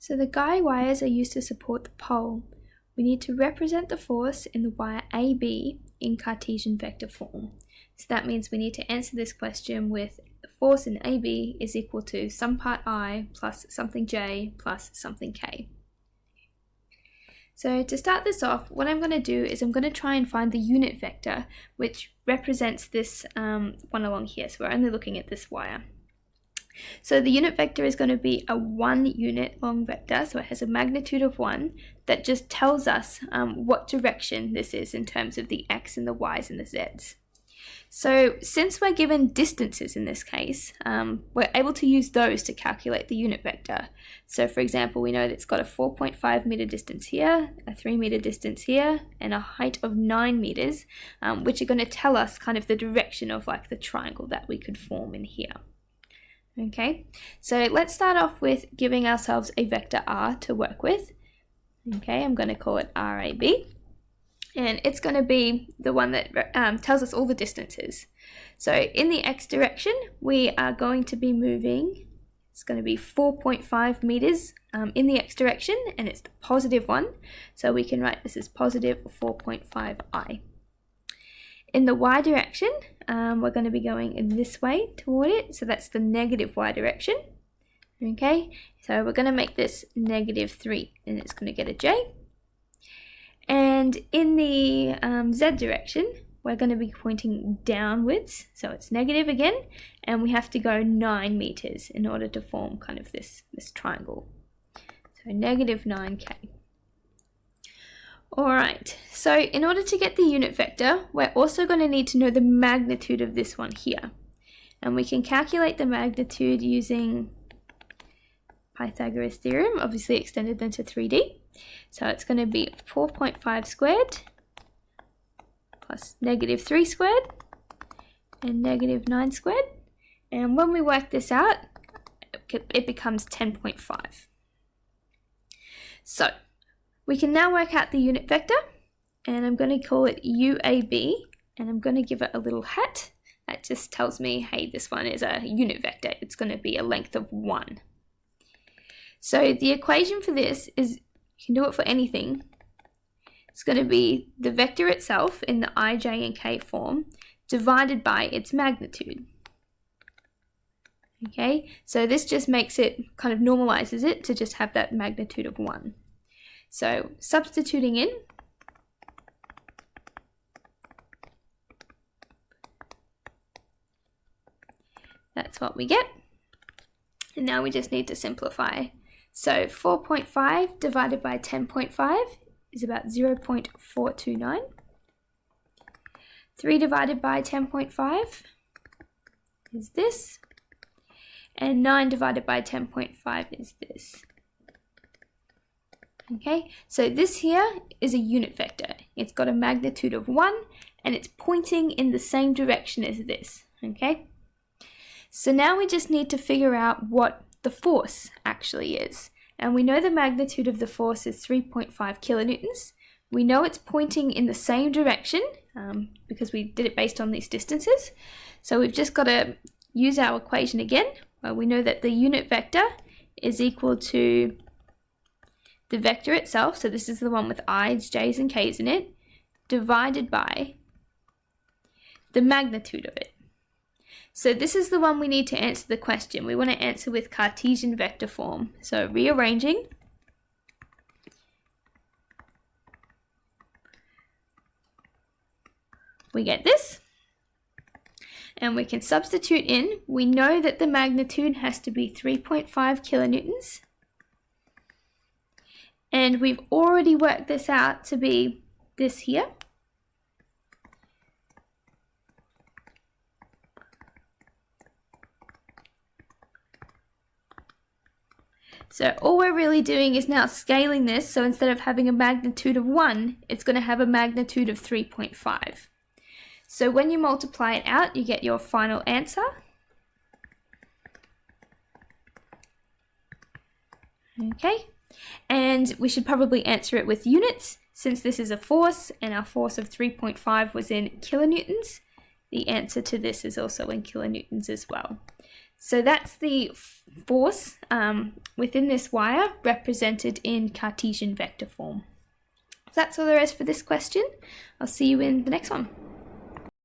So the guy wires are used to support the pole. We need to represent the force in the wire AB in Cartesian vector form. So that means we need to answer this question with the force in AB is equal to some part I plus something J plus something K. So to start this off, what I'm going to do is I'm going to try and find the unit vector which represents this one along here. So we're only looking at this wire. So the unit vector is going to be a 1 unit long vector, so it has a magnitude of 1 that just tells us what direction this is in terms of the x and the y's and the z's. So since we're given distances in this case, we're able to use those to calculate the unit vector. So for example, we know that it's got a 4.5 meter distance here, a 3 meter distance here, and a height of 9 meters, which are going to tell us kind of the direction of like the triangle that we could form in here. Okay, so let's start off with giving ourselves a vector r to work with. Okay, I'm going to call it RAB, and it's going to be the one that tells us all the distances. So in the x direction, we are going to be moving, it's going to be 4.5 meters in the x direction, and it's the positive one, so we can write this as positive 4.5i. In the y direction, we're going to be going in this way toward it, so that's the negative y direction. Okay, so we're going to make this -3, and it's going to get a j. And in the z direction, we're going to be pointing downwards, so it's negative again, and we have to go 9 meters in order to form kind of this triangle. So -9k. Alright, so in order to get the unit vector, we're also going to need to know the magnitude of this one here. And we can calculate the magnitude using Pythagoras theorem, obviously extended into 3D. So it's going to be 4.5 squared plus -3 squared and -9 squared. And when we work this out, it becomes 10.5. So we can now work out the unit vector, and I'm going to call it UAB, and I'm going to give it a little hat. That just tells me, hey, this one is a unit vector. It's going to be a length of 1. So the equation for this is, you can do it for anything. It's going to be the vector itself in the I, J, and K form divided by its magnitude. Okay, so this just makes it, kind of normalizes it to just have that magnitude of 1. So substituting in, that's what we get. And now we just need to simplify. So 4.5 divided by 10.5 is about 0.429. 3 divided by 10.5 is this. And 9 divided by 10.5 is this. Okay, so this here is a unit vector. It's got a magnitude of 1, and it's pointing in the same direction as this. Okay, so now we just need to figure out what the force actually is. And we know the magnitude of the force is 3.5 kilonewtons. We know it's pointing in the same direction because we did it based on these distances. So we've just got to use our equation again. Well, we know that the unit vector is equal to the vector itself, so this is the one with i's, j's, and k's in it, divided by the magnitude of it. So this is the one we need to answer the question. We want to answer with Cartesian vector form. So rearranging, we get this. And we can substitute in. We know that the magnitude has to be 3.5 kilonewtons. And we've already worked this out to be this here. So all we're really doing is now scaling this, so instead of having a magnitude of 1, it's going to have a magnitude of 3.5. So when you multiply it out, you get your final answer. Okay, and we should probably answer it with units, since this is a force, and our force of 3.5 was in kilonewtons. The answer to this is also in kilonewtons as well. So that's the force within this wire represented in Cartesian vector form. So that's all there is for this question. I'll see you in the next one.